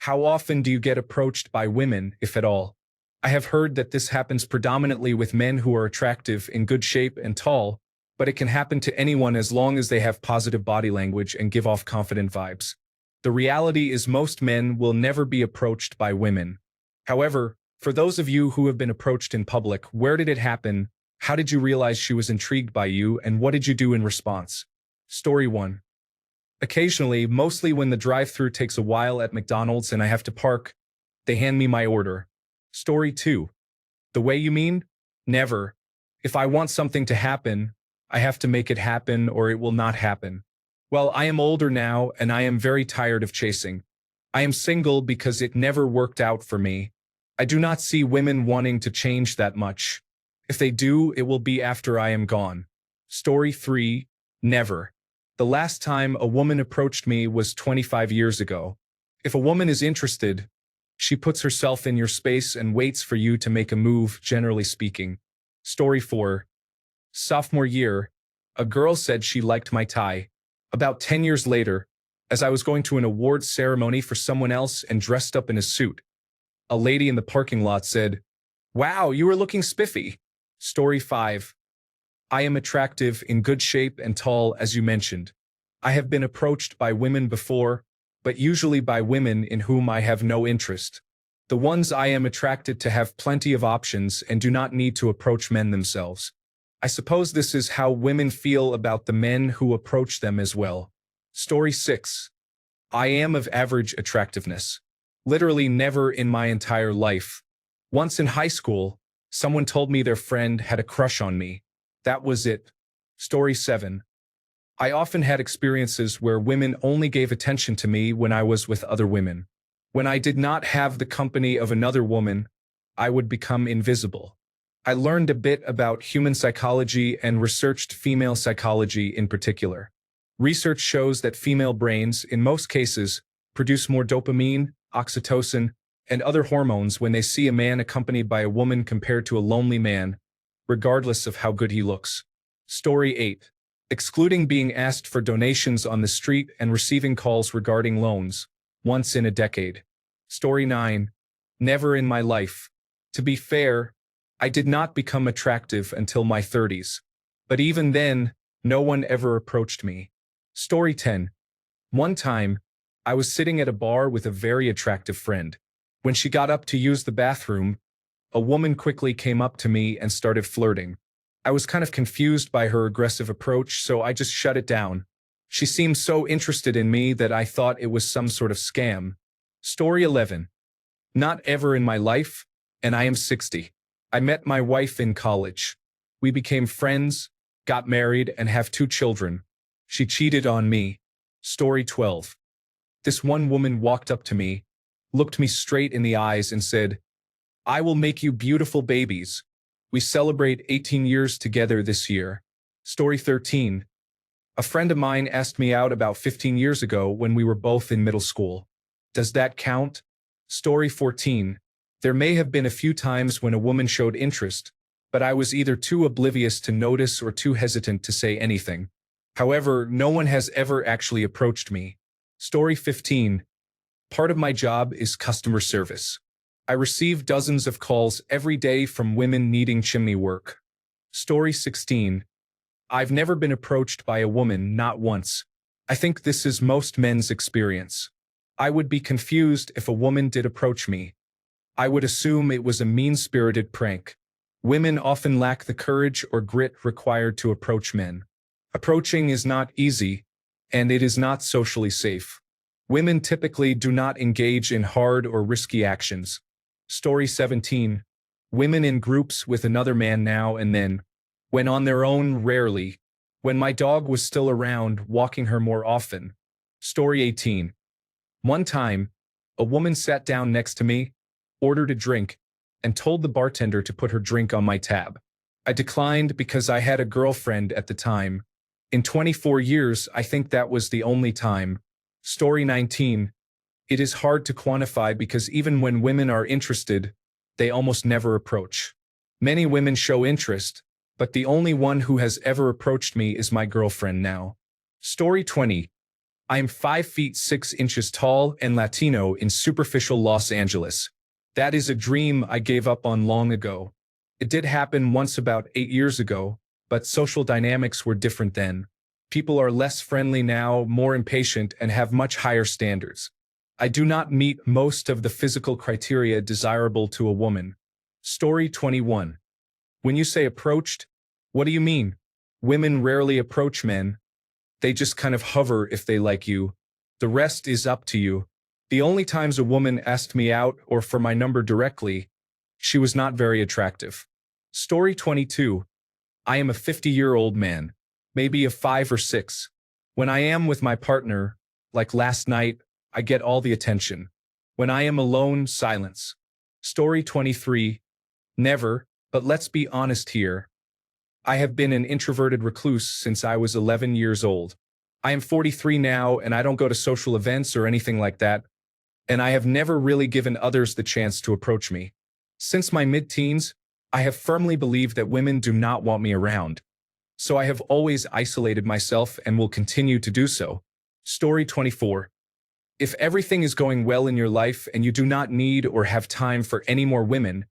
How often do you get approached by women, if at all? I have heard that this happens predominantly with men who are attractive, in good shape, and tall, but it can happen to anyone as long as they have positive body language and give off confident vibes. The reality is most men will never be approached by women. However, for those of you who have been approached in public, where did it happen? How did you realize she was intrigued by you, and what did you do in response? Story 1. Occasionally, mostly when the drive-thru takes a while at McDonald's and I have to park, they hand me my order. Story 2. The way you mean? Never. If I want something to happen, I have to make it happen or it will not happen. Well, I am older now and I am very tired of chasing. I am single because it never worked out for me. I do not see women wanting to change that much. If they do, it will be after I am gone. Story 3. Never. The last time a woman approached me was 25 years ago. If a woman is interested, she puts herself in your space and waits for you to make a move, generally speaking. Story 4. Sophomore year, a girl said she liked my tie. About 10 years later, as I was going to an awards ceremony for someone else and dressed up in a suit, a lady in the parking lot said, "Wow, you are looking spiffy." Story 5. I am attractive, in good shape, and tall, as you mentioned. I have been approached by women before, but usually by women in whom I have no interest. The ones I am attracted to have plenty of options and do not need to approach men themselves. I suppose this is how women feel about the men who approach them as well. Story 6. I am of average attractiveness. Literally never in my entire life. Once in high school, someone told me their friend had a crush on me. That was it. Story 7. I often had experiences where women only gave attention to me when I was with other women. When I did not have the company of another woman, I would become invisible. I learned a bit about human psychology and researched female psychology in particular. Research shows that female brains, in most cases, produce more dopamine, oxytocin, and other hormones when they see a man accompanied by a woman compared to a lonely man, regardless of how good he looks. Story 8. Excluding being asked for donations on the street and receiving calls regarding loans, once in a decade. Story 9. Never in my life. To be fair, I did not become attractive until my 30s. But even then, no one ever approached me. Story 10. One time, I was sitting at a bar with a very attractive friend. When she got up to use the bathroom, a woman quickly came up to me and started flirting. I was kind of confused by her aggressive approach, so I just shut it down. She seemed so interested in me that I thought it was some sort of scam. Story 11. Not ever in my life, and I am 60. I met my wife in college. We became friends, got married, and have 2 children. She cheated on me. Story 12. This one woman walked up to me, looked me straight in the eyes and said, "I will make you beautiful babies. We celebrate 18 years together this year." Story 13. A friend of mine asked me out about 15 years ago when we were both in middle school. Does that count? Story 14. There may have been a few times when a woman showed interest, but I was either too oblivious to notice or too hesitant to say anything. However, no one has ever actually approached me. Story 15. Part of my job is customer service. I receive dozens of calls every day from women needing chimney work. Story 16. I've never been approached by a woman, not once. I think this is most men's experience. I would be confused if a woman did approach me. I would assume it was a mean-spirited prank. Women often lack the courage or grit required to approach men. Approaching is not easy, and it is not socially safe. Women typically do not engage in hard or risky actions. Story 17. Women in groups with another man now and then. When on their own, rarely. When my dog was still around, walking her more often. Story 18. One time, a woman sat down next to me, ordered a drink, and told the bartender to put her drink on my tab. I declined because I had a girlfriend at the time. In 24 years, I think that was the only time. Story 19. It is hard to quantify because even when women are interested, they almost never approach. Many women show interest, but the only one who has ever approached me is my girlfriend now. Story 20. I am 5 feet 6 inches tall and Latino in superficial Los Angeles. That is a dream I gave up on long ago. It did happen once about 8 years ago, but social dynamics were different then. People are less friendly now, more impatient, and have much higher standards. I do not meet most of the physical criteria desirable to a woman. Story 21. When you say approached, what do you mean? Women rarely approach men. They just kind of hover if they like you. The rest is up to you. The only times a woman asked me out or for my number directly, she was not very attractive. Story 22. I am a 50-year-old man, maybe a 5 or 6. When I am with my partner, like last night, I get all the attention. When I am alone, silence. Story 23. Never, but let's be honest here. I have been an introverted recluse since I was 11 years old. I am 43 now, and I don't go to social events or anything like that, and I have never really given others the chance to approach me. Since my mid-teens, I have firmly believed that women do not want me around. So I have always isolated myself and will continue to do so. Story 24. If everything is going well in your life and you do not need or have time for any more women,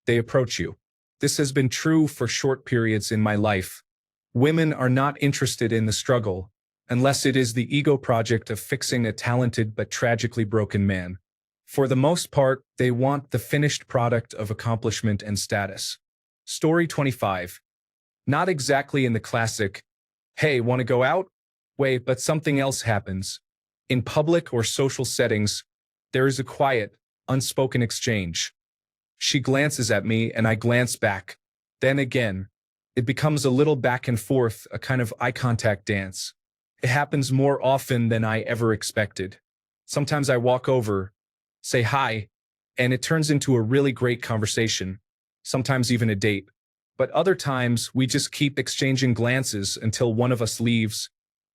they approach you. This has been true for short periods in my life. Women are not interested in the struggle, unless it is the ego project of fixing a talented but tragically broken man. For the most part, they want the finished product of accomplishment and status. Story 25. Not exactly in the classic, "Hey, want to go out?" way, but something else happens. In public or social settings, there is a quiet, unspoken exchange. She glances at me and I glance back. Then again, it becomes a little back and forth, a kind of eye contact dance. It happens more often than I ever expected. Sometimes I walk over, say hi, and it turns into a really great conversation, sometimes even a date. But other times, we just keep exchanging glances until one of us leaves,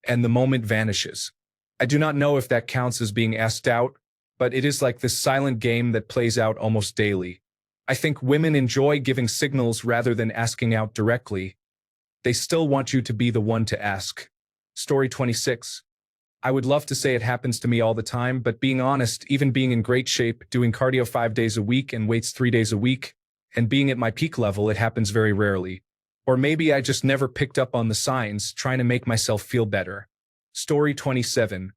and the moment vanishes. I do not know if that counts as being asked out, but it is like this silent game that plays out almost daily. I think women enjoy giving signals rather than asking out directly. They still want you to be the one to ask. Story 26. I would love to say it happens to me all the time, but being honest, even being in great shape, doing cardio 5 days a week and weights 3 days a week, and being at my peak level, it happens very rarely. Or maybe I just never picked up on the signs, trying to make myself feel better. Story 27.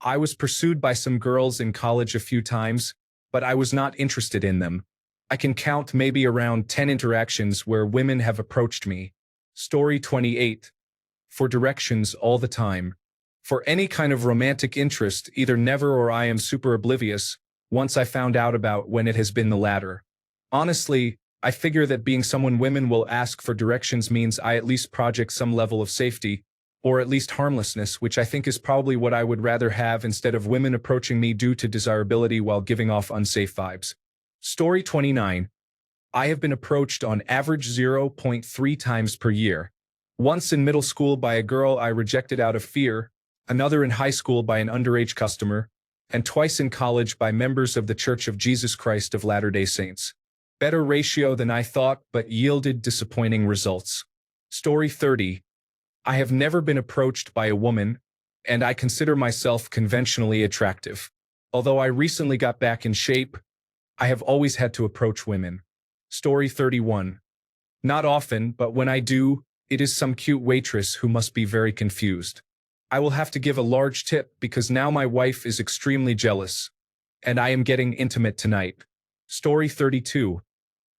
I was pursued by some girls in college a few times, but I was not interested in them. I can count maybe around 10 interactions where women have approached me. Story 28. For directions all the time. For any kind of romantic interest, either never or I am super oblivious, once I found out about when it has been the latter. Honestly, I figure that being someone women will ask for directions means I at least project some level of safety, or at least harmlessness, which I think is probably what I would rather have instead of women approaching me due to desirability while giving off unsafe vibes. Story 29. I have been approached on average 0.3 times per year. Once in middle school by a girl I rejected out of fear, another in high school by an underage customer, and twice in college by members of the Church of Jesus Christ of Latter-day Saints. Better ratio than I thought, but yielded disappointing results. Story 30. I have never been approached by a woman, and I consider myself conventionally attractive. Although I recently got back in shape, I have always had to approach women. Story 31. Not often, but when I do, it is some cute waitress who must be very confused. I will have to give a large tip because now my wife is extremely jealous, and I am getting intimate tonight. Story 32.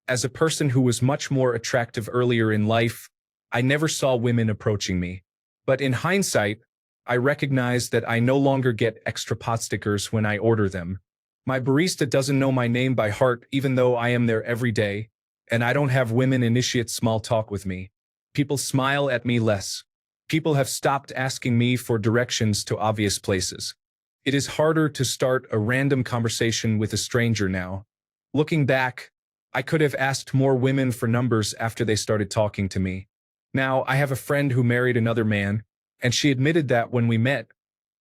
As a person who was much more attractive earlier in life, I never saw women approaching me. But in hindsight, I recognize that I no longer get extra pot stickers when I order them. My barista doesn't know my name by heart even though I am there every day, and I don't have women initiate small talk with me. People smile at me less. People have stopped asking me for directions to obvious places. It is harder to start a random conversation with a stranger now. Looking back, I could have asked more women for numbers after they started talking to me. Now, I have a friend who married another man, and she admitted that when we met,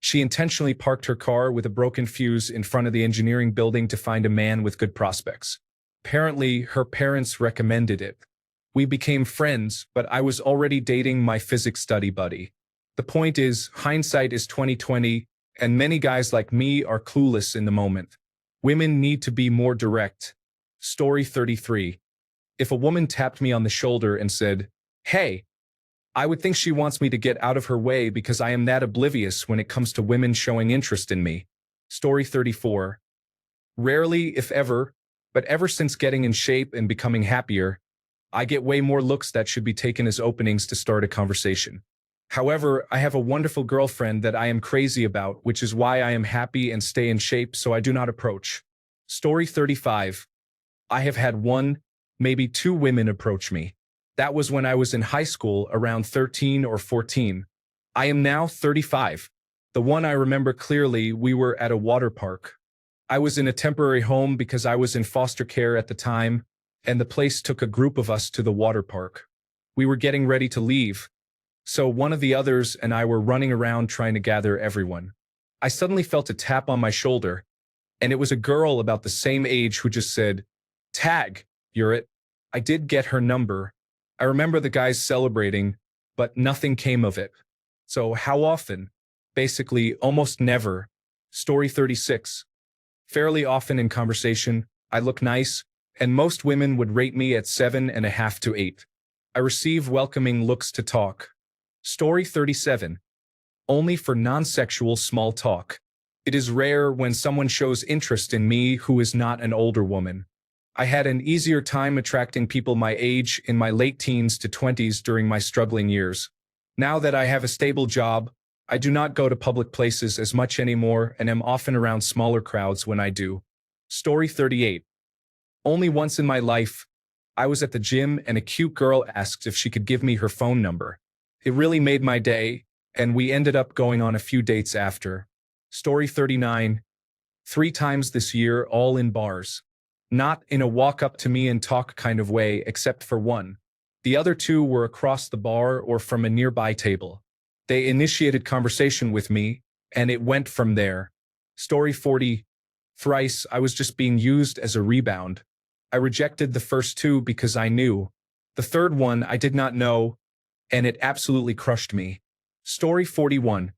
she intentionally parked her car with a broken fuse in front of the engineering building to find a man with good prospects. Apparently, her parents recommended it. We became friends, but I was already dating my physics study buddy. The point is, hindsight is 2020, and many guys like me are clueless in the moment. Women need to be more direct. Story 33. If a woman tapped me on the shoulder and said, "Hey," I would think she wants me to get out of her way because I am that oblivious when it comes to women showing interest in me. Story 34. Rarely, if ever, but ever since getting in shape and becoming happier, I get way more looks that should be taken as openings to start a conversation. However, I have a wonderful girlfriend that I am crazy about, which is why I am happy and stay in shape so I do not approach. Story 35. I have had one, maybe two women approach me. That was when I was in high school, around 13 or 14. I am now 35. The one I remember clearly, we were at a water park. I was in a temporary home because I was in foster care at the time, and the place took a group of us to the water park. We were getting ready to leave, so one of the others and I were running around trying to gather everyone. I suddenly felt a tap on my shoulder, and it was a girl about the same age who just said, "Tag, you're it." I did get her number. I remember the guys celebrating, but nothing came of it. So how often? Basically, almost never. Story 36. Fairly often in conversation, I look nice, and most women would rate me at 7.5 to 8. I receive welcoming looks to talk. Story 37. Only for non-sexual small talk. It is rare when someone shows interest in me who is not an older woman. I had an easier time attracting people my age in my late teens to 20s during my struggling years. Now that I have a stable job, I do not go to public places as much anymore and am often around smaller crowds when I do. Story 38. Only once in my life, I was at the gym and a cute girl asked if she could give me her phone number. It really made my day, and we ended up going on a few dates after. Story 39. 3 times this year, all in bars. Not in a walk up to me and talk kind of way, except for one. The other 2 were across the bar or from a nearby table. They initiated conversation with me, and it went from there. Story 40. Thrice, I was just being used as a rebound. I rejected the first 2 because I knew. The third one I did not know, and it absolutely crushed me. Story 41.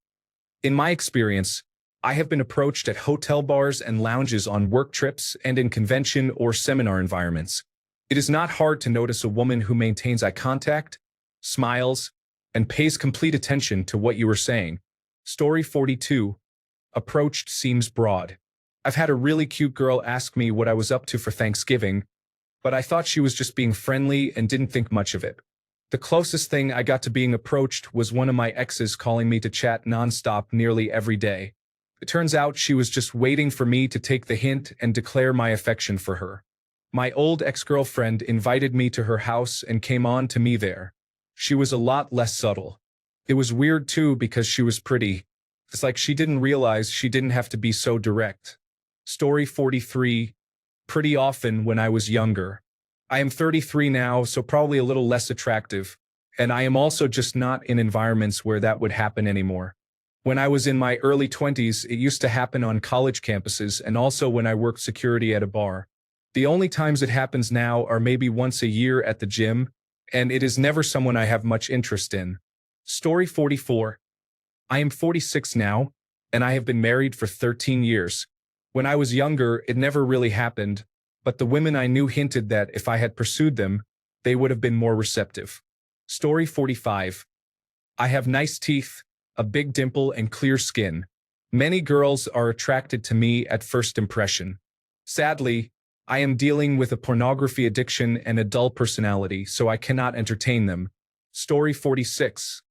In my experience, I have been approached at hotel bars and lounges on work trips and in convention or seminar environments. It is not hard to notice a woman who maintains eye contact, smiles, and pays complete attention to what you are saying. Story 42. Approached seems broad. I've had a really cute girl ask me what I was up to for Thanksgiving, but I thought she was just being friendly and didn't think much of it. The closest thing I got to being approached was one of my exes calling me to chat nonstop nearly every day. It turns out she was just waiting for me to take the hint and declare my affection for her. My old ex-girlfriend invited me to her house and came on to me there. She was a lot less subtle. It was weird too because she was pretty. It's like she didn't realize she didn't have to be so direct. Story 43. Pretty often when I was younger. I am 33 now, so probably a little less attractive, and I am also just not in environments where that would happen anymore. When I was in my early 20s, it used to happen on college campuses and also when I worked security at a bar. The only times it happens now are maybe once a year at the gym, and it is never someone I have much interest in. Story 44. I am 46 now, and I have been married for 13 years. When I was younger, it never really happened, but the women I knew hinted that if I had pursued them, they would have been more receptive. Story 45. I have nice teeth, a big dimple, and clear skin. Many girls are attracted to me at first impression. Sadly, I am dealing with a pornography addiction and a dull personality, so I cannot entertain them. Story 46.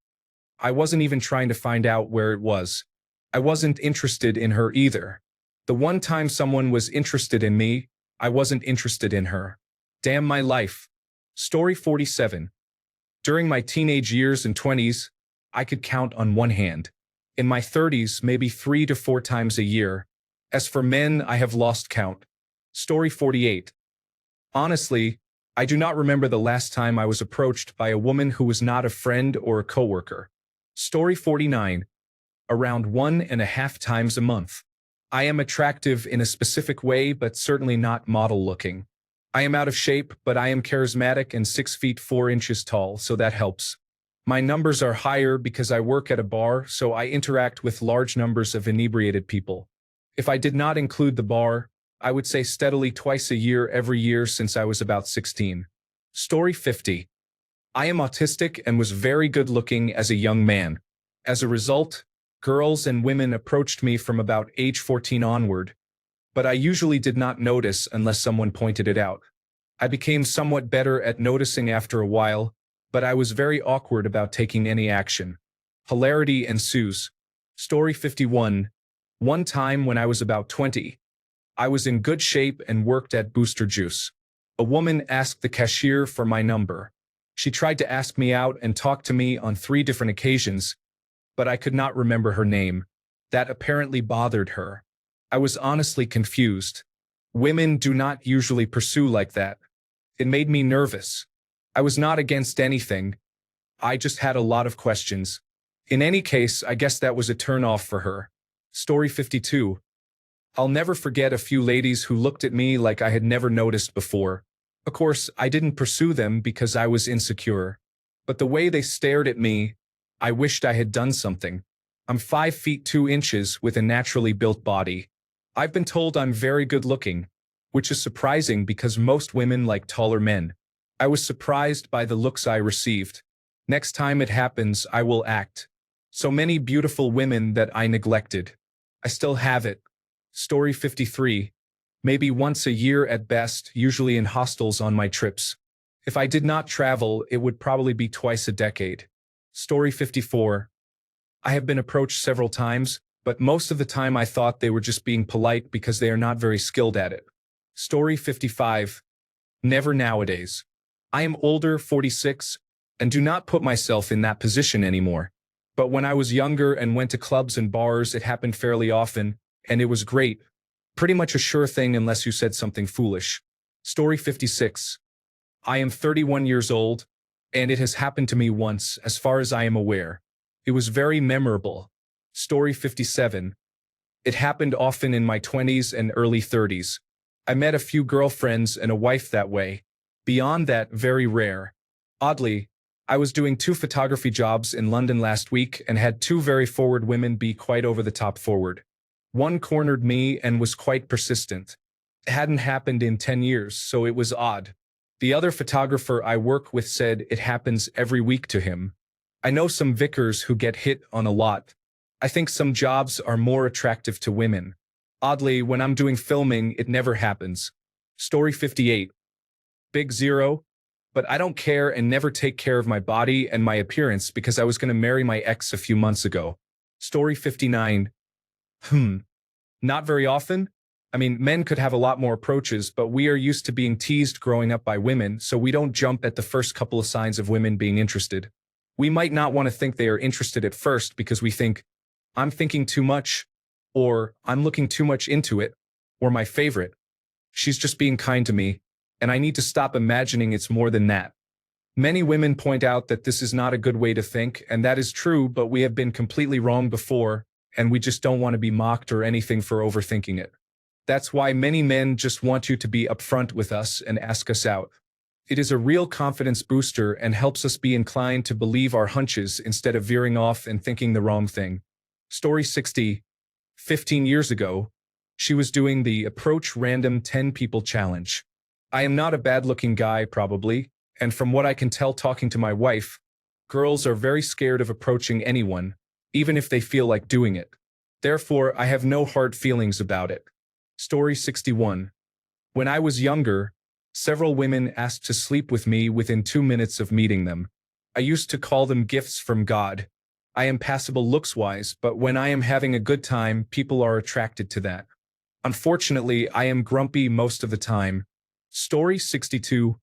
I wasn't even trying to find out where it was. I wasn't interested in her either. The one time someone was interested in me, I wasn't interested in her. Damn my life. Story 47. During my teenage years and 20s, I could count on one hand. In my 30s, maybe 3 to 4 times a year. As for men, I have lost count. Story 48. Honestly, I do not remember the last time I was approached by a woman who was not a friend or a coworker. Story 49. Around 1.5 times a month. I am attractive in a specific way, but certainly not model-looking. I am out of shape, but I am charismatic and 6 feet 4 inches tall, so that helps. My numbers are higher because I work at a bar, so I interact with large numbers of inebriated people. If I did not include the bar, I would say steadily twice a year every year since I was about 16. Story 50. I am autistic and was very good looking as a young man. As a result, girls and women approached me from about age 14 onward, but I usually did not notice unless someone pointed it out. I became somewhat better at noticing after a while, but I was very awkward about taking any action. Hilarity ensues. Story 51. One time when I was about 20, I was in good shape and worked at Booster Juice. A woman asked the cashier for my number. She tried to ask me out and talk to me on 3 different occasions, but I could not remember her name. That apparently bothered her. I was honestly confused. Women do not usually pursue like that. It made me nervous. I was not against anything. I just had a lot of questions. In any case, I guess that was a turn-off for her. Story 52. I'll never forget a few ladies who looked at me like I had never noticed before. Of course, I didn't pursue them because I was insecure. But the way they stared at me, I wished I had done something. I'm 5 feet 2 inches with a naturally built body. I've been told I'm very good looking, which is surprising because most women like taller men. I was surprised by the looks I received. Next time it happens, I will act. So many beautiful women that I neglected. I still have it. Story 53. Maybe once a year at best, usually in hostels on my trips. If I did not travel, it would probably be twice a decade. Story 54. I have been approached several times, but most of the time I thought they were just being polite because they are not very skilled at it. Story 55. Never nowadays. I am older, 46, and do not put myself in that position anymore. But when I was younger and went to clubs and bars, it happened fairly often, and it was great. Pretty much a sure thing unless you said something foolish. Story 56. I am 31 years old, and it has happened to me once, as far as I am aware. It was very memorable. Story 57. It happened often in my 20s and early 30s. I met a few girlfriends and a wife that way. Beyond that, very rare. Oddly, I was doing 2 photography jobs in London last week and had 2 very forward women be quite over the top forward. One cornered me and was quite persistent. It hadn't happened in 10 years, so it was odd. The other photographer I work with said it happens every week to him. I know some vicars who get hit on a lot. I think some jobs are more attractive to women. Oddly, when I'm doing filming, it never happens. Story 58. Big zero. But I don't care and never take care of my body and my appearance because I was going to marry my ex a few months ago. Story 59. Not very often. I mean, men could have a lot more approaches, but we are used to being teased growing up by women, so we don't jump at the first couple of signs of women being interested. We might not want to think they are interested at first because we think, I'm thinking too much, or I'm looking too much into it, or my favorite. She's just being kind to me, and I need to stop imagining it's more than that. Many women point out that this is not a good way to think, and that is true, but we have been completely wrong before, and we just don't want to be mocked or anything for overthinking it. That's why many men just want you to be upfront with us and ask us out. It is a real confidence booster and helps us be inclined to believe our hunches instead of veering off and thinking the wrong thing. Story 60. 15 years ago, she was doing the Approach Random 10 People Challenge. I am not a bad-looking guy, probably, and from what I can tell talking to my wife, girls are very scared of approaching anyone, even if they feel like doing it. Therefore, I have no hard feelings about it. Story 61. When I was younger, several women asked to sleep with me within 2 minutes of meeting them. I used to call them gifts from God. I am passable looks-wise, but when I am having a good time, people are attracted to that. Unfortunately, I am grumpy most of the time. Story 62.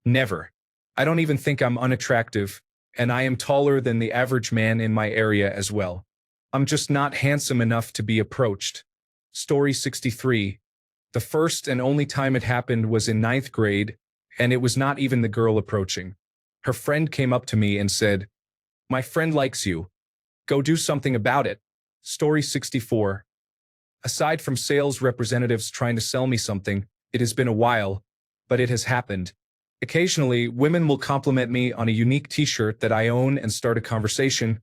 Never. I don't even think I'm unattractive, and I am taller than the average man in my area as well. I'm just not handsome enough to be approached. Story 63. The first and only time it happened was in 9th grade, and it was not even the girl approaching. Her friend came up to me and said, "My friend likes you. Go do something about it." Story 64. Aside from sales representatives trying to sell me something, it has been a while, but it has happened. Occasionally, women will compliment me on a unique t-shirt that I own and start a conversation,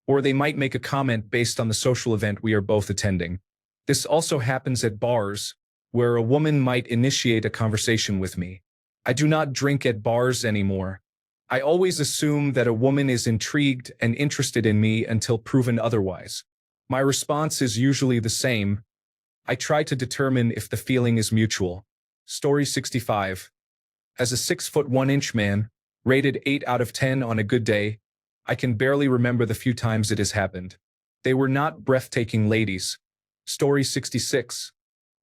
or they might make a comment based on the social event we are both attending. This also happens at bars, where a woman might initiate a conversation with me. I do not drink at bars anymore. I always assume that a woman is intrigued and interested in me until proven otherwise. My response is usually the same. I try to determine if the feeling is mutual. Story 65. As a 6'1" man, rated 8 out of 10 on a good day, I can barely remember the few times it has happened. They were not breathtaking ladies. Story 66.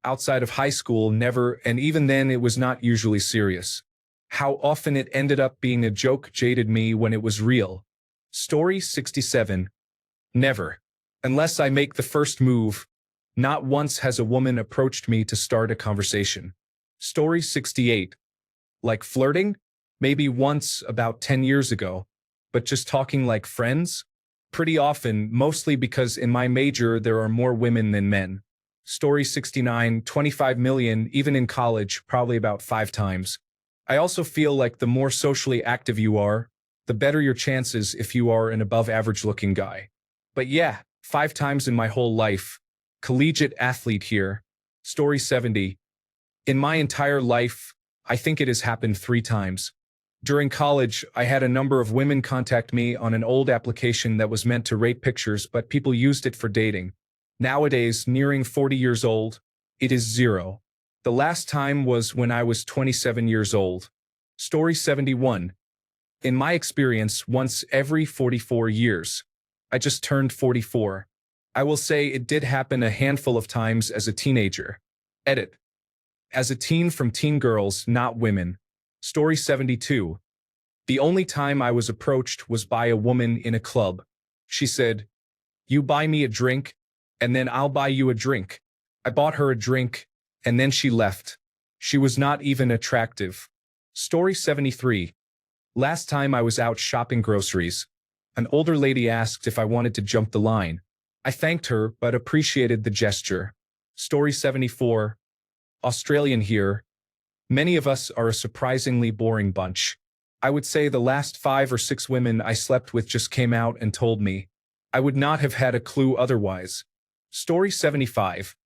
Outside of high school, never, and even then it was not usually serious. How often it ended up being a joke jaded me when it was real. Story 67. Never. Unless I make the first move, not once has a woman approached me to start a conversation. Story 68. Like flirting? Maybe once about 10 years ago. But just talking like friends? Pretty often, mostly because in my major there are more women than men. Story 69, 25 million, even in college, probably about 5 times. I also feel like the more socially active you are, the better your chances if you are an above-average looking guy. But yeah, 5 times in my whole life. Collegiate athlete here. Story 70. In my entire life, I think it has happened 3 times. During college, I had a number of women contact me on an old application that was meant to rate pictures, but people used it for dating. Nowadays, nearing 40 years old, it is 0. The last time was when I was 27 years old. Story 71. In my experience, once every 44 years. I just turned 44. I will say it did happen a handful of times as a teenager. Edit. As a teen from teen girls, not women. Story 72. The only time I was approached was by a woman in a club. She said, "You buy me a drink, and then I'll buy you a drink." I bought her a drink, and then she left. She was not even attractive. Story 73. Last time I was out shopping groceries. An older lady asked if I wanted to jump the line. I thanked her, but appreciated the gesture. Story 74. Australian here. Many of us are a surprisingly boring bunch. I would say the last 5 or 6 women I slept with just came out and told me. I would not have had a clue otherwise. Story 75.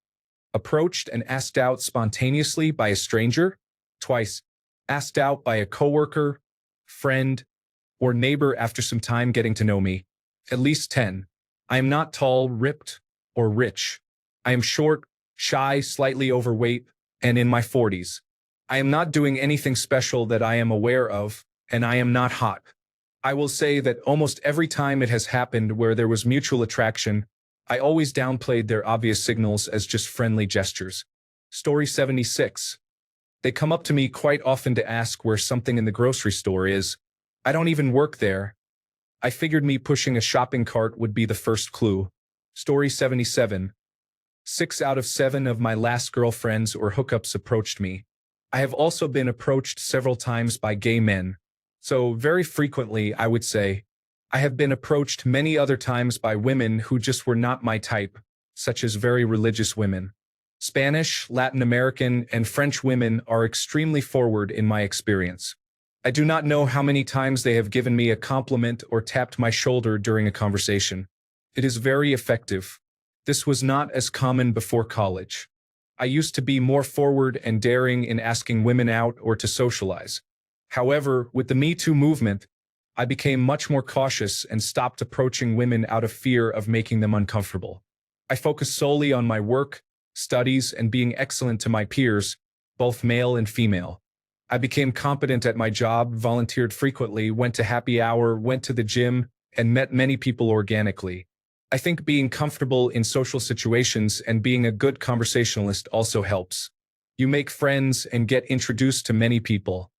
Approached and asked out spontaneously by a stranger? Twice. Asked out by a coworker, friend, or neighbor after some time getting to know me. At least 10. I am not tall, ripped, or rich. I am short, shy, slightly overweight, and in my 40s. I am not doing anything special that I am aware of, and I am not hot. I will say that almost every time it has happened where there was mutual attraction, I always downplayed their obvious signals as just friendly gestures. Story 76. They come up to me quite often to ask where something in the grocery store is. I don't even work there. I figured me pushing a shopping cart would be the first clue. Story 77. 6 out of 7 of my last girlfriends or hookups approached me. I have also been approached several times by gay men. So very frequently, I would say, I have been approached many other times by women who just were not my type, such as very religious women. Spanish, Latin American, and French women are extremely forward in my experience. I do not know how many times they have given me a compliment or tapped my shoulder during a conversation. It is very effective. This was not as common before college. I used to be more forward and daring in asking women out or to socialize. However, with the Me Too movement, I became much more cautious and stopped approaching women out of fear of making them uncomfortable. I focused solely on my work, studies, and being excellent to my peers, both male and female. I became competent at my job, volunteered frequently, went to happy hour, went to the gym, and met many people organically. I think being comfortable in social situations and being a good conversationalist also helps. You make friends and get introduced to many people.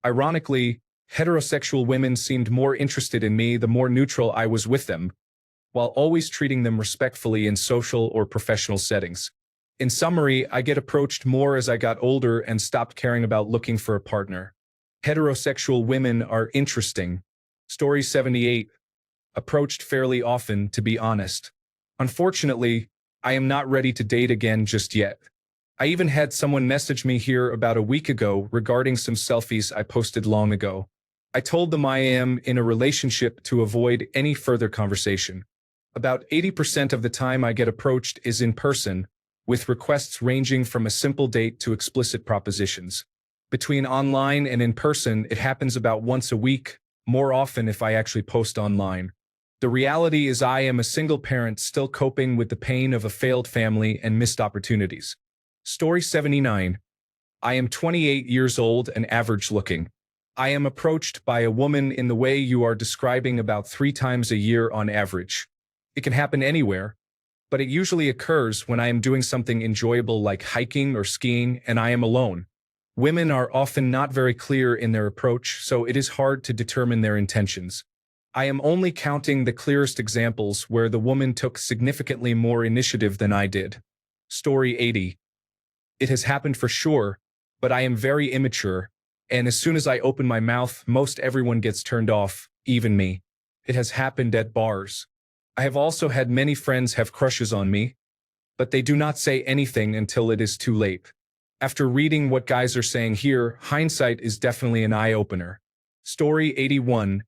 Ironically, heterosexual women seemed more interested in me the more neutral I was with them, while always treating them respectfully in social or professional settings. In summary, I get approached more as I got older and stopped caring about looking for a partner. Heterosexual women are interesting. Story 78. Approached fairly often, to be honest. Unfortunately, I am not ready to date again just yet. I even had someone message me here about a week ago regarding some selfies I posted long ago. I told them I am in a relationship to avoid any further conversation. About 80% of the time I get approached is in person, with requests ranging from a simple date to explicit propositions. Between online and in person, it happens about once a week, more often if I actually post online. The reality is I am a single parent still coping with the pain of a failed family and missed opportunities. Story 79. I am 28 years old and average looking. I am approached by a woman in the way you are describing about 3 times a year on average. It can happen anywhere, but it usually occurs when I am doing something enjoyable like hiking or skiing and I am alone. Women are often not very clear in their approach, so it is hard to determine their intentions. I am only counting the clearest examples where the woman took significantly more initiative than I did. Story 80. It has happened for sure, but I am very immature, and as soon as I open my mouth, most everyone gets turned off, even me. It has happened at bars. I have also had many friends have crushes on me, but they do not say anything until it is too late. After reading what guys are saying here, hindsight is definitely an eye-opener. Story 81.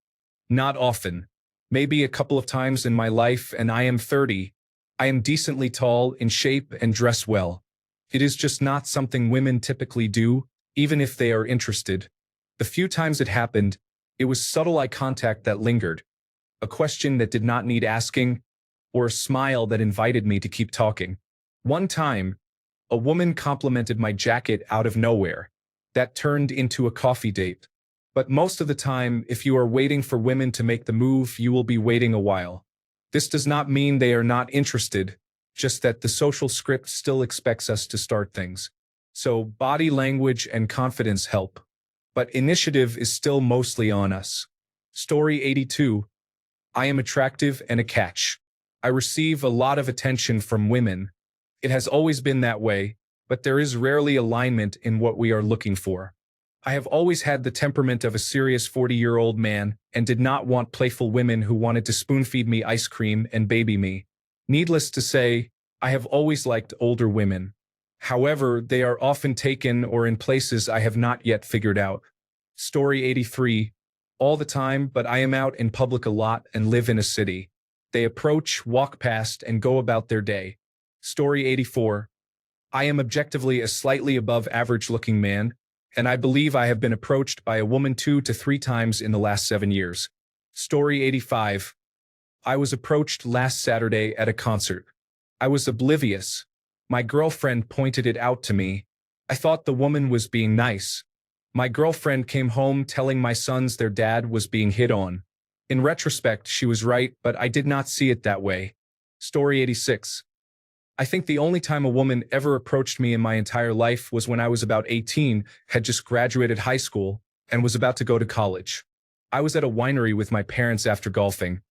Not often. Maybe a couple of times in my life, and I am 30. I am decently tall, in shape, and dress well. It is just not something women typically do, even if they are interested. The few times it happened, it was subtle eye contact that lingered, a question that did not need asking, or a smile that invited me to keep talking. One time, a woman complimented my jacket out of nowhere. That turned into a coffee date. But most of the time, if you are waiting for women to make the move, you will be waiting a while. This does not mean they are not interested, just that the social script still expects us to start things. So body language and confidence help. But initiative is still mostly on us. Story 82. I am attractive and a catch. I receive a lot of attention from women. It has always been that way, but there is rarely alignment in what we are looking for. I have always had the temperament of a serious 40-year-old man and did not want playful women who wanted to spoon-feed me ice cream and baby me. Needless to say, I have always liked older women. However, they are often taken or in places I have not yet figured out. Story 83. All the time, but I am out in public a lot and live in a city. They approach, walk past, and go about their day. Story 84. I am objectively a slightly above average-looking man, and I believe I have been approached by a woman 2 to 3 times in the last 7 years. Story 85. I was approached last Saturday at a concert. I was oblivious. My girlfriend pointed it out to me. I thought the woman was being nice. My girlfriend came home telling my sons their dad was being hit on. In retrospect, she was right, but I did not see it that way. Story 86. I think the only time a woman ever approached me in my entire life was when I was about 18, had just graduated high school, and was about to go to college. I was at a winery with my parents after golfing,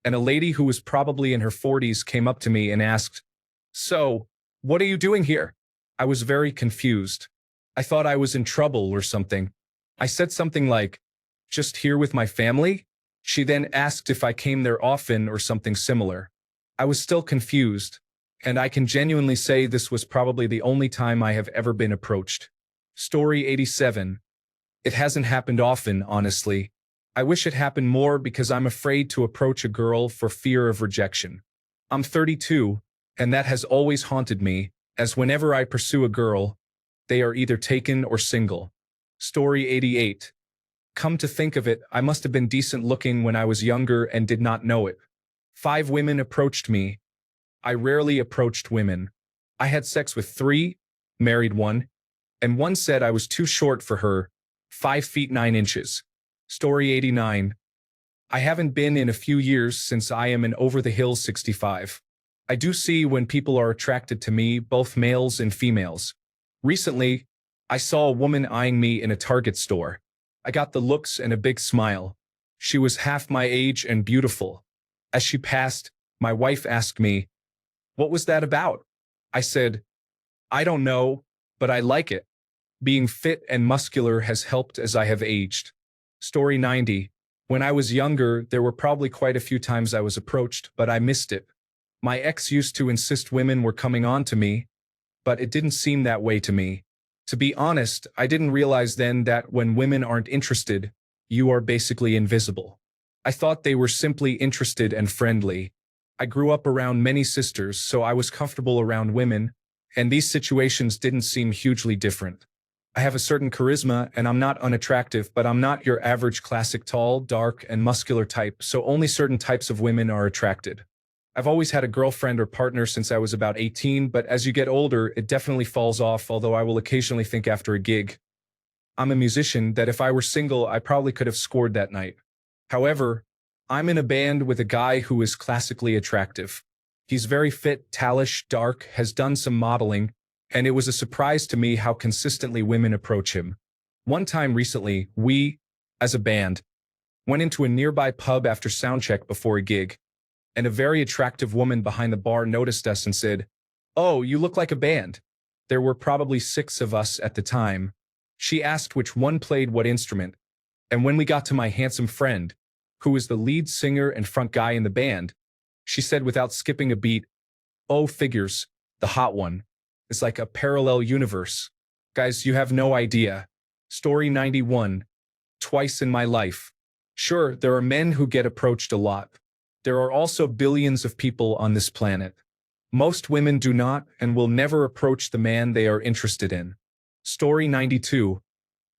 and a lady who was probably in her 40s came up to me and asked, "So, what are you doing here?" I was very confused. I thought I was in trouble or something. I said something like, "Just here with my family?" She then asked if I came there often or something similar. I was still confused, and I can genuinely say this was probably the only time I have ever been approached. Story 87. It hasn't happened often, honestly. I wish it happened more because I'm afraid to approach a girl for fear of rejection. I'm 32, and that has always haunted me, as whenever I pursue a girl, they are either taken or single. Story 88. Come to think of it, I must have been decent looking when I was younger and did not know it. 5 women approached me. I rarely approached women. I had sex with 3, married 1, and 1 said I was too short for her, 5 feet 9 inches. Story 89. I haven't been in a few years since I am an over-the-hill 65. I do see when people are attracted to me, both males and females. Recently, I saw a woman eyeing me in a Target store. I got the looks and a big smile. She was half my age and beautiful. As she passed, my wife asked me, "What was that about?" I said, "I don't know, but I like it. Being fit and muscular has helped as I have aged." Story 90. When I was younger, there were probably quite a few times I was approached, but I missed it. My ex used to insist women were coming on to me. but it didn't seem that way to me. To be honest, I didn't realize then that when women aren't interested, you are basically invisible. I thought they were simply interested and friendly. I grew up around many sisters, so I was comfortable around women, and these situations didn't seem hugely different. I have a certain charisma, and I'm not unattractive, but I'm not your average classic tall, dark, and muscular type, so only certain types of women are attracted. I've always had a girlfriend or partner since I was about 18, but as you get older, it definitely falls off, although I will occasionally think after a gig. I'm a musician that if I were single, I probably could have scored that night. However, I'm in a band with a guy who is classically attractive. He's very fit, tallish, dark, has done some modeling, and it was a surprise to me how consistently women approach him. One time recently, we, as a band, went into a nearby pub after soundcheck before a gig, and a very attractive woman behind the bar noticed us and said, "Oh, you look like a band." There were probably 6 of us at the time. She asked which one played what instrument, and when we got to my handsome friend, who was the lead singer and front guy in the band, she said without skipping a beat, "Oh, figures, the hot one. It's like a parallel universe. Guys, you have no idea. Story 91. Twice in my life. Sure, there are men who get approached a lot. There are also billions of people on this planet. Most women do not and will never approach the man they are interested in. Story 92.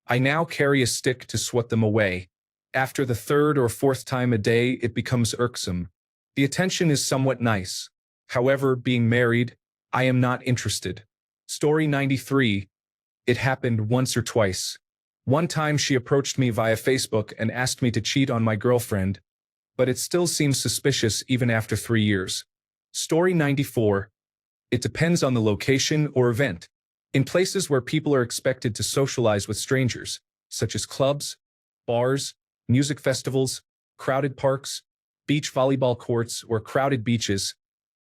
I now carry a stick to swat them away. After the 3rd or 4th time a day, it becomes irksome. The attention is somewhat nice. However, being married, I am not interested. Story 93. It happened once or twice. One time she approached me via Facebook and asked me to cheat on my girlfriend, but it still seems suspicious even after 3 years. Story 94. It depends on the location or event. In places where people are expected to socialize with strangers, such as clubs, bars, music festivals, crowded parks, beach volleyball courts, or crowded beaches,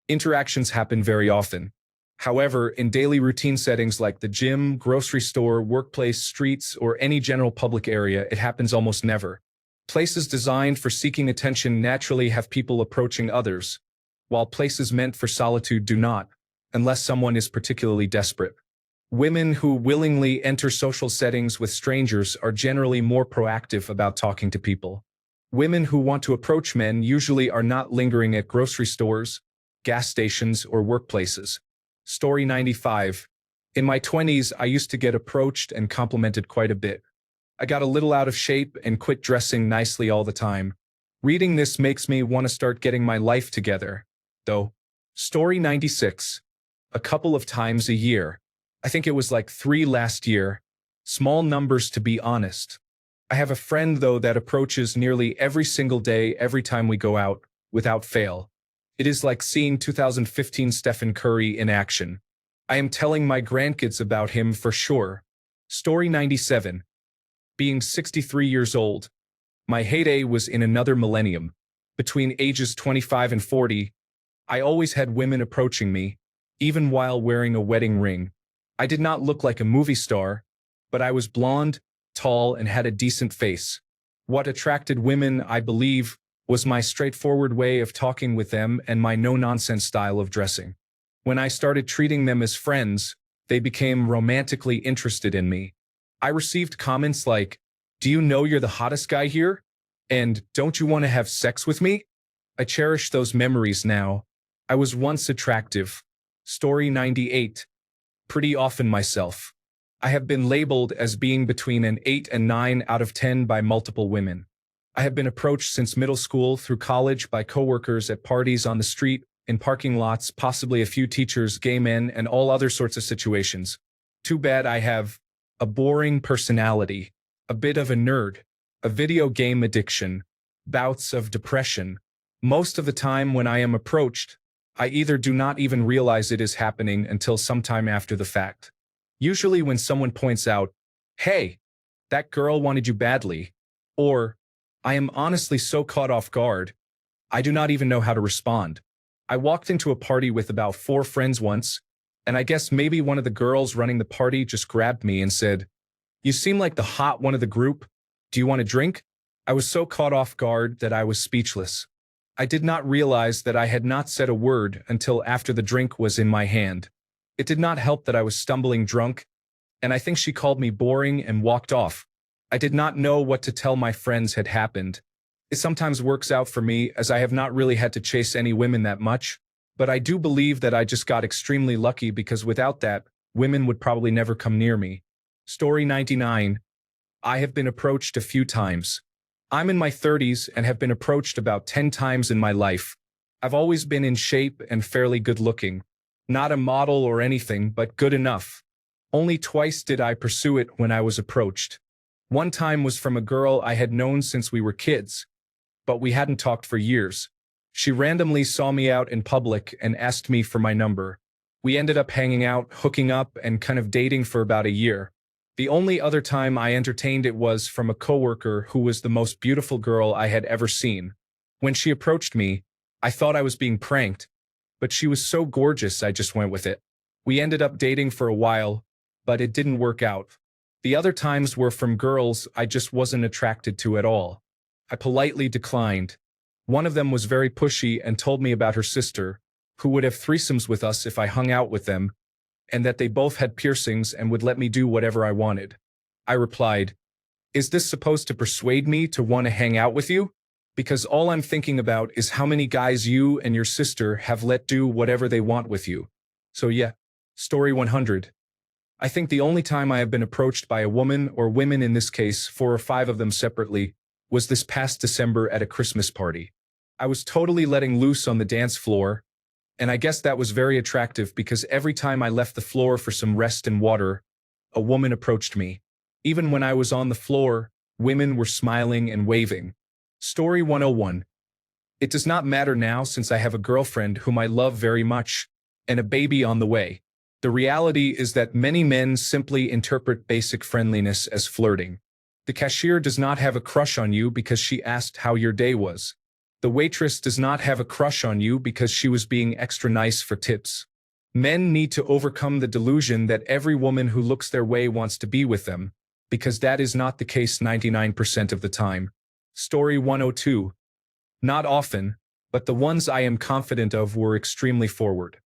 interactions happen very often. However, in daily routine settings like the gym, grocery store, workplace, streets, or any general public area, it happens almost never. Places designed for seeking attention naturally have people approaching others, while places meant for solitude do not, unless someone is particularly desperate. Women who willingly enter social settings with strangers are generally more proactive about talking to people. Women who want to approach men usually are not lingering at grocery stores, gas stations, or workplaces. Story 95. In my 20s, I used to get approached and complimented quite a bit. I got a little out of shape and quit dressing nicely all the time. Reading this makes me want to start getting my life together, though. Story 96. A couple of times a year. I think it was like 3 last year. Small numbers, to be honest. I have a friend, though, that approaches nearly every single day every time we go out, without fail. It is like seeing 2015 Stephen Curry in action. I am telling my grandkids about him for sure. Story 97. Being 63 years old. My heyday was in another millennium. Between ages 25 and 40, I always had women approaching me, even while wearing a wedding ring. I did not look like a movie star, but I was blonde, tall, and had a decent face. What attracted women, I believe, was my straightforward way of talking with them and my no-nonsense style of dressing. When I started treating them as friends, they became romantically interested in me. I received comments like, "Do you know you're the hottest guy here? And don't you want to have sex with me?" I cherish those memories now. I was once attractive. Story 98. Pretty often myself. I have been labeled as being between an 8 and 9 out of 10 by multiple women. I have been approached since middle school through college by coworkers at parties on the street, in parking lots, possibly a few teachers, gay men, and all other sorts of situations. Too bad I have a boring personality, a bit of a nerd, a video game addiction, bouts of depression. Most of the time when I am approached, I either do not even realize it is happening until sometime after the fact. Usually when someone points out, "Hey, that girl wanted you badly," or I am honestly so caught off guard, I do not even know how to respond. I walked into a party with about 4 friends once, and I guess maybe one of the girls running the party just grabbed me and said, "You seem like the hot one of the group. Do you want a drink?" I was so caught off guard that I was speechless. I did not realize that I had not said a word until after the drink was in my hand. It did not help that I was stumbling drunk, and I think she called me boring and walked off. I did not know what to tell my friends had happened. It sometimes works out for me, as I have not really had to chase any women that much, but I do believe that I just got extremely lucky because without that, women would probably never come near me. Story 99. I have been approached a few times. I'm in my 30s and have been approached about 10 times in my life. I've always been in shape and fairly good looking. Not a model or anything, but good enough. Only twice did I pursue it when I was approached. One time was from a girl I had known since we were kids, but we hadn't talked for years. She randomly saw me out in public and asked me for my number. We ended up hanging out, hooking up, and kind of dating for about a year. The only other time I entertained it was from a coworker who was the most beautiful girl I had ever seen. When she approached me, I thought I was being pranked, but she was so gorgeous I just went with it. We ended up dating for a while, but it didn't work out. The other times were from girls I just wasn't attracted to at all. I politely declined. One of them was very pushy and told me about her sister, who would have threesomes with us if I hung out with them, and that they both had piercings and would let me do whatever I wanted. I replied, "Is this supposed to persuade me to want to hang out with you? Because all I'm thinking about is how many guys you and your sister have let do whatever they want with you." So yeah. Story 100. I think the only time I have been approached by a woman, or women in this case, 4 or 5 of them separately, was this past December at a Christmas party. I was totally letting loose on the dance floor, and I guess that was very attractive because every time I left the floor for some rest and water, a woman approached me. Even when I was on the floor, women were smiling and waving. Story 101. It does not matter now since I have a girlfriend whom I love very much, and a baby on the way. The reality is that many men simply interpret basic friendliness as flirting. The cashier does not have a crush on you because she asked how your day was. The waitress does not have a crush on you because she was being extra nice for tips. Men need to overcome the delusion that every woman who looks their way wants to be with them, because that is not the case 99% of the time. Story 102. Not often, but the ones I am confident of were extremely forward.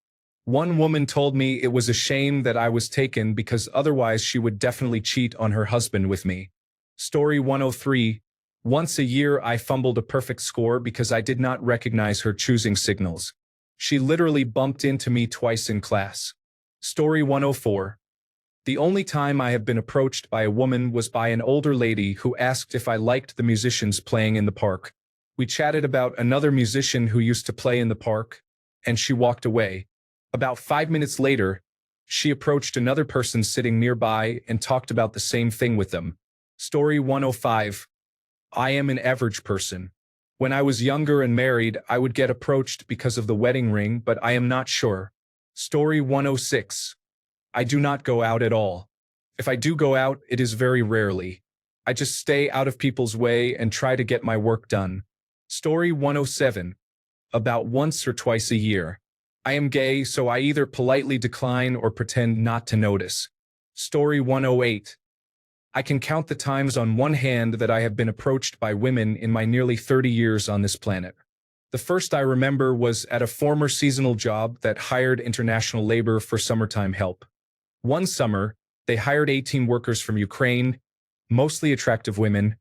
One woman told me it was a shame that I was taken because otherwise she would definitely cheat on her husband with me. Story 103. Once a year I fumbled a perfect score because I did not recognize her choosing signals. She literally bumped into me twice in class. Story 104. The only time I have been approached by a woman was by an older lady who asked if I liked the musicians playing in the park. We chatted about another musician who used to play in the park, and she walked away. About 5 minutes later, she approached another person sitting nearby and talked about the same thing with them. Story 105. I am an average person. When I was younger and married, I would get approached because of the wedding ring, but I am not sure. Story 106. I do not go out at all. If I do go out, it is very rarely. I just stay out of people's way and try to get my work done. Story 107. About once or twice a year. I am gay, so I either politely decline or pretend not to notice. Story 108. I can count the times on one hand that I have been approached by women in my nearly 30 years on this planet. The first I remember was at a former seasonal job that hired international labor for summertime help. One summer, they hired 18 workers from Ukraine, mostly attractive women,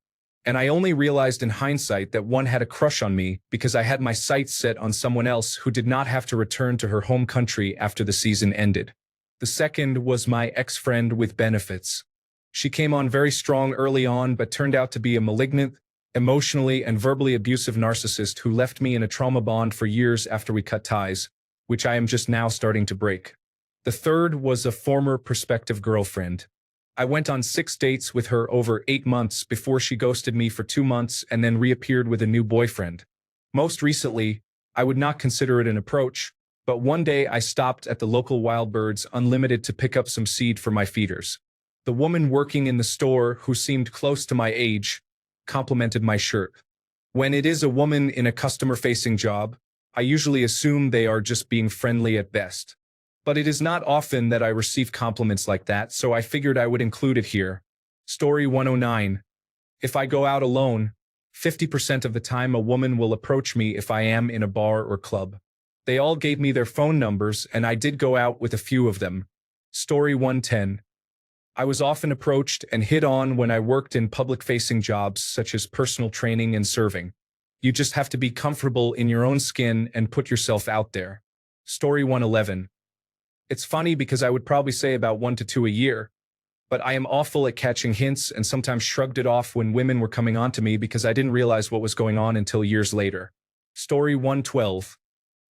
and I only realized in hindsight that one had a crush on me because I had my sights set on someone else who did not have to return to her home country after the season ended. The second was my ex-friend with benefits. She came on very strong early on but turned out to be a malignant, emotionally and verbally abusive narcissist who left me in a trauma bond for years after we cut ties, which I am just now starting to break. The third was a former prospective girlfriend. I went on 6 dates with her over 8 months before she ghosted me for 2 months and then reappeared with a new boyfriend. Most recently, I would not consider it an approach, but one day I stopped at the local Wild Birds Unlimited to pick up some seed for my feeders. The woman working in the store, who seemed close to my age, complimented my shirt. When it is a woman in a customer-facing job, I usually assume they are just being friendly at best. But it is not often that I receive compliments like that, so I figured I would include it here. Story 109. If I go out alone, 50% of the time a woman will approach me if I am in a bar or club. They all gave me their phone numbers and I did go out with a few of them. Story 110. I was often approached and hit on when I worked in public-facing jobs such as personal training and serving. You just have to be comfortable in your own skin and put yourself out there. Story 111. It's funny because I would probably say about 1 to 2 a year, but I am awful at catching hints and sometimes shrugged it off when women were coming on to me because I didn't realize what was going on until years later. Story 112.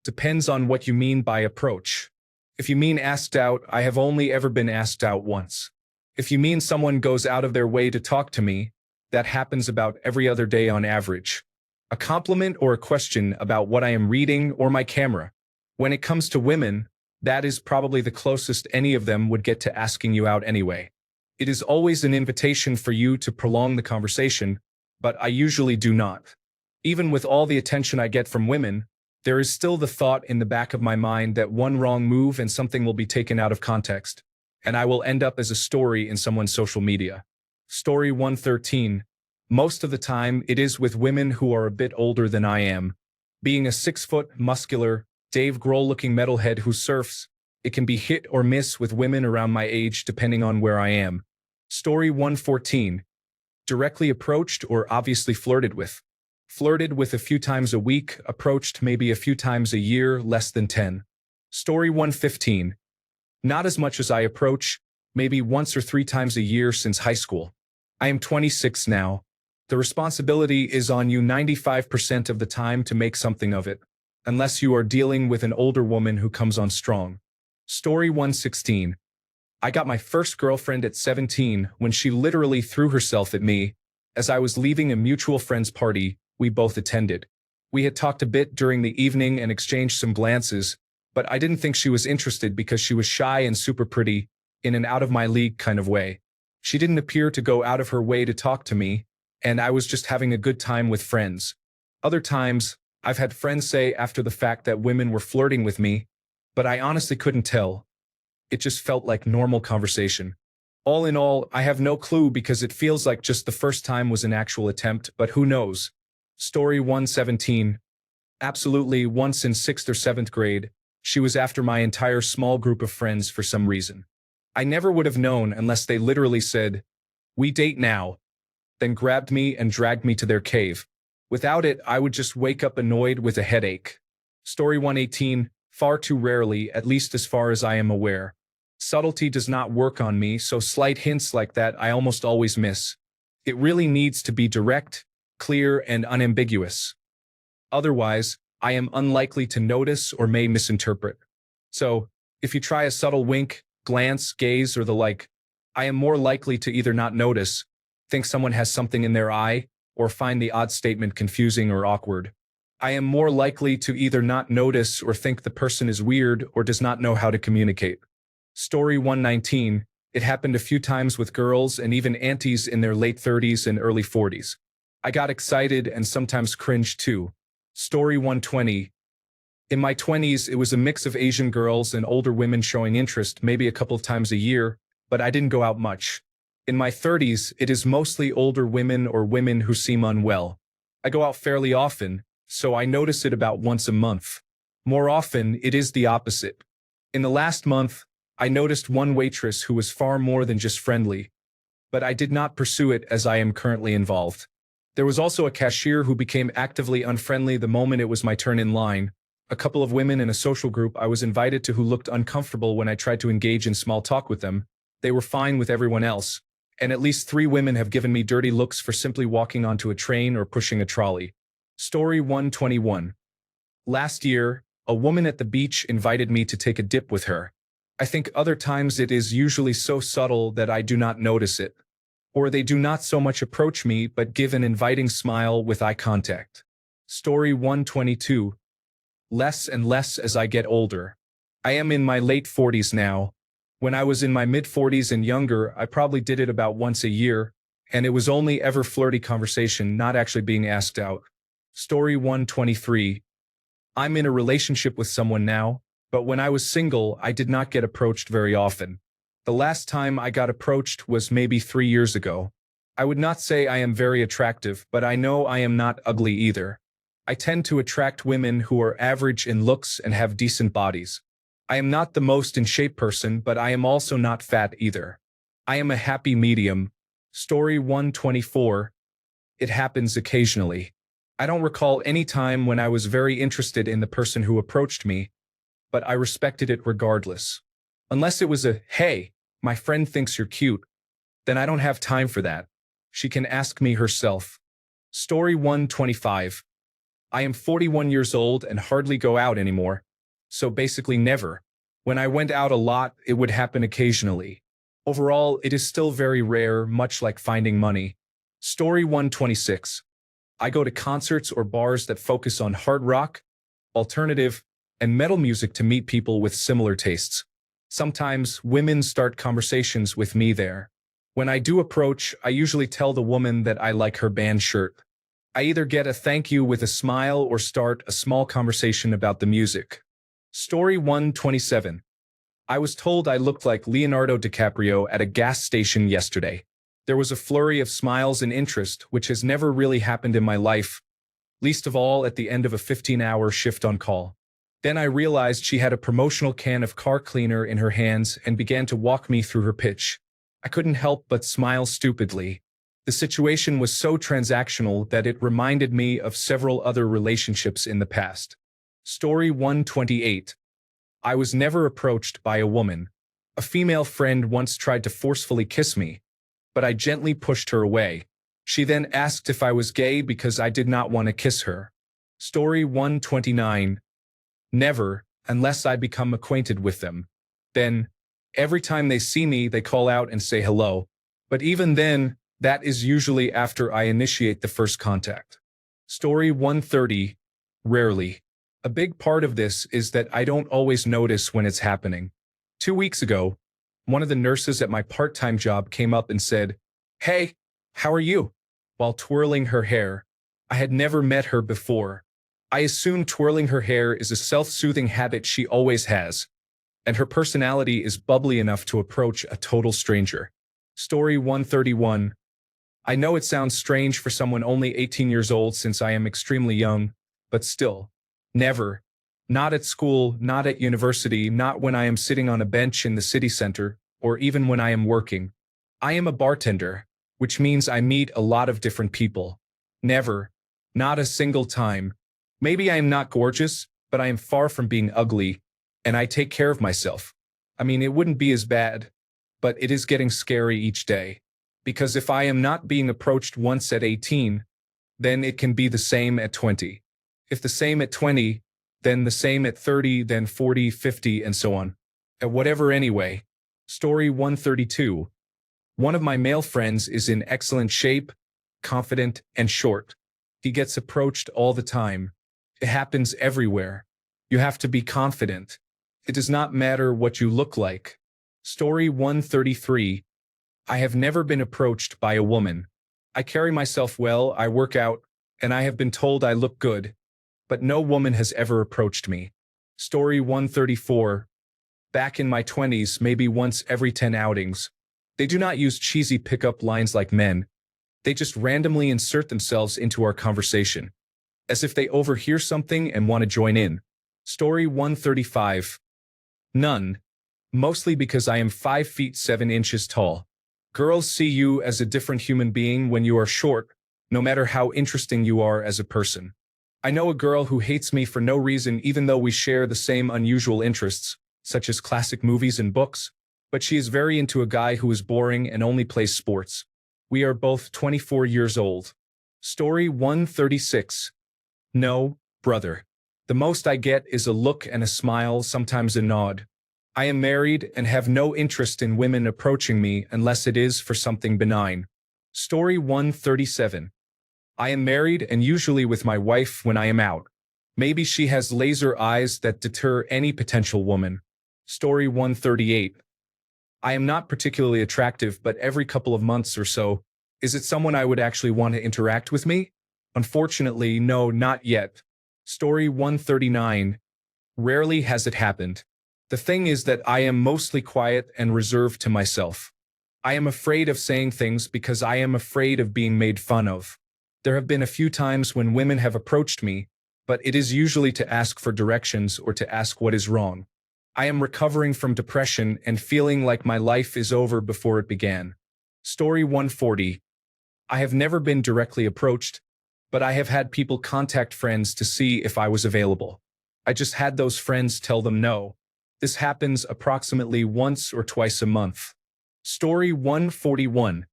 Depends on what you mean by approach. If you mean asked out, I have only ever been asked out once. If you mean someone goes out of their way to talk to me, that happens about every other day on average. A compliment or a question about what I am reading or my camera. When it comes to women, that is probably the closest any of them would get to asking you out anyway. It is always an invitation for you to prolong the conversation, but I usually do not. Even with all the attention I get from women, there is still the thought in the back of my mind that one wrong move and something will be taken out of context, and I will end up as a story in someone's social media. Story 113. Most of the time, it is with women who are a bit older than I am. Being a 6-foot, muscular, Dave Grohl-looking metalhead who surfs, it can be hit or miss with women around my age depending on where I am. Story 114. Directly approached or obviously flirted with. Flirted with a few times a week, approached maybe a few times a year, less than 10. Story 115. Not as much as I approach, maybe once or 3 times a year since high school. I am 26 now. The responsibility is on you 95% of the time to make something of it, unless you are dealing with an older woman who comes on strong. Story 116. I got my first girlfriend at 17 when she literally threw herself at me as I was leaving a mutual friend's party we both attended. We had talked a bit during the evening and exchanged some glances, but I didn't think she was interested because she was shy and super pretty, in an out-of-my-league kind of way. She didn't appear to go out of her way to talk to me, and I was just having a good time with friends. Other times, I've had friends say after the fact that women were flirting with me, but I honestly couldn't tell. It just felt like normal conversation. All in all, I have no clue because it feels like just the first time was an actual attempt, but who knows? Story 117. Absolutely, once in 6th or 7th grade, she was after my entire small group of friends for some reason. I never would have known unless they literally said, "We date now," then grabbed me and dragged me to their cave. Without it, I would just wake up annoyed with a headache. Story 118. Far too rarely, at least as far as I am aware. Subtlety does not work on me, so slight hints like that I almost always miss. It really needs to be direct, clear, and unambiguous. Otherwise, I am unlikely to notice or may misinterpret. So, if you try a subtle wink, glance, gaze, or the like, I am more likely to either not notice, think someone has something in their eye, or find the odd statement confusing or awkward. I am more likely to either not notice or think the person is weird or does not know how to communicate. Story 119. It happened a few times with girls and even aunties in their late 30s and early 40s. I got excited and sometimes cringed too. Story 120. In my 20s, it was a mix of Asian girls and older women showing interest maybe a couple of times a year, but I didn't go out much. In my 30s, it is mostly older women or women who seem unwell. I go out fairly often, so I notice it about once a month. More often, it is the opposite. In the last month, I noticed one waitress who was far more than just friendly, but I did not pursue it as I am currently involved. There was also a cashier who became actively unfriendly the moment it was my turn in line. A couple of women in a social group I was invited to who looked uncomfortable when I tried to engage in small talk with them. They were fine with everyone else, and at least 3 women have given me dirty looks for simply walking onto a train or pushing a trolley. Story 121. Last year, a woman at the beach invited me to take a dip with her. I think other times it is usually so subtle that I do not notice it. Or they do not so much approach me but give an inviting smile with eye contact. Story 122. Less and less as I get older. I am in my late 40s now. When I was in my mid-40s and younger, I probably did it about once a year, and it was only ever flirty conversation, not actually being asked out. Story 123. I'm in a relationship with someone now, but when I was single, I did not get approached very often. The last time I got approached was maybe 3 years ago. I would not say I am very attractive, but I know I am not ugly either. I tend to attract women who are average in looks and have decent bodies. I am not the most in shape person, but I am also not fat either. I am a happy medium. Story 124. It happens occasionally. I don't recall any time when I was very interested in the person who approached me, but I respected it regardless. Unless it was a, "Hey, my friend thinks you're cute," then I don't have time for that. She can ask me herself. Story 125. I am 41 years old and hardly go out anymore. So basically never. When I went out a lot, it would happen occasionally. Overall, it is still very rare, much like finding money. Story 126. I go to concerts or bars that focus on hard rock, alternative, and metal music to meet people with similar tastes. Sometimes women start conversations with me there. When I do approach, I usually tell the woman that I like her band shirt. I either get a thank you with a smile or start a small conversation about the music. Story 127. I was told I looked like Leonardo DiCaprio at a gas station yesterday. There was a flurry of smiles and interest, which has never really happened in my life, least of all at the end of a 15-hour shift on call. Then I realized she had a promotional can of car cleaner in her hands and began to walk me through her pitch. I couldn't help but smile stupidly. The situation was so transactional that it reminded me of several other relationships in the past. Story 128. I was never approached by a woman. A female friend once tried to forcefully kiss me, but I gently pushed her away. She then asked if I was gay because I did not want to kiss her. Story 129. Never, unless I become acquainted with them. Then, every time they see me, they call out and say hello. But even then, that is usually after I initiate the first contact. Story 130. Rarely. A big part of this is that I don't always notice when it's happening. 2 weeks ago, one of the nurses at my part-time job came up and said, "Hey, how are you?" while twirling her hair. I had never met her before. I assume twirling her hair is a self-soothing habit she always has, and her personality is bubbly enough to approach a total stranger. Story 131. I know it sounds strange for someone only 18 years old since I am extremely young, but still. Never. Not at school, not at university, not when I am sitting on a bench in the city center, or even when I am working. I am a bartender, which means I meet a lot of different people. Never. Not a single time. Maybe I am not gorgeous, but I am far from being ugly, and I take care of myself. I mean, it wouldn't be as bad, but it is getting scary each day. Because if I am not being approached once at 18, then it can be the same at 20. If the same at 20, then the same at 30, then 40, 50, and so on. At whatever anyway. Story 132. One of my male friends is in excellent shape, confident, and short. He gets approached all the time. It happens everywhere. You have to be confident. It does not matter what you look like. Story 133. I have never been approached by a woman. I carry myself well, I work out, and I have been told I look good. But no woman has ever approached me. Story 134. Back in my 20s, maybe once every 10 outings. They do not use cheesy pickup lines like men. They just randomly insert themselves into our conversation, as if they overhear something and want to join in. Story 135. None. Mostly because I am 5 feet 7 inches tall. Girls see you as a different human being when you are short, no matter how interesting you are as a person. I know a girl who hates me for no reason even though we share the same unusual interests, such as classic movies and books, but she is very into a guy who is boring and only plays sports. We are both 24 years old. Story 136. No, brother. The most I get is a look and a smile, sometimes a nod. I am married and have no interest in women approaching me unless it is for something benign. Story 137. I am married and usually with my wife when I am out. Maybe she has laser eyes that deter any potential woman. Story 138. I am not particularly attractive, but every couple of months or so, is it someone I would actually want to interact with me? Unfortunately, no, not yet. Story 139. Rarely has it happened. The thing is that I am mostly quiet and reserved to myself. I am afraid of saying things because I am afraid of being made fun of. There have been a few times when women have approached me, but it is usually to ask for directions or to ask what is wrong. I am recovering from depression and feeling like my life is over before it began. Story 140. I have never been directly approached, but I have had people contact friends to see if I was available. I just had those friends tell them no. This happens approximately once or twice a month. Story 141.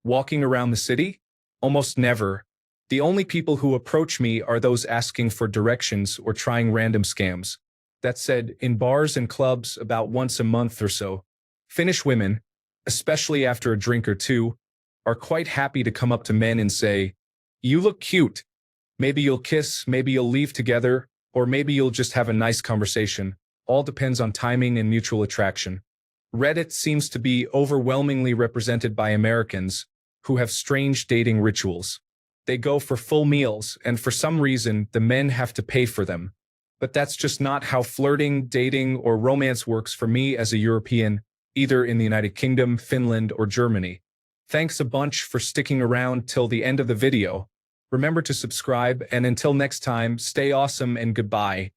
Walking around the city? Almost never. The only people who approach me are those asking for directions or trying random scams. That said, in bars and clubs about once a month or so, Finnish women, especially after a drink or two, are quite happy to come up to men and say, "You look cute. Maybe you'll kiss, maybe you'll leave together, or maybe you'll just have a nice conversation." All depends on timing and mutual attraction. Reddit seems to be overwhelmingly represented by Americans who have strange dating rituals. They go for full meals, and for some reason, the men have to pay for them. But that's just not how flirting, dating, or romance works for me as a European, either in the United Kingdom, Finland, or Germany. Thanks a bunch for sticking around till the end of the video. Remember to subscribe, and until next time, stay awesome and goodbye.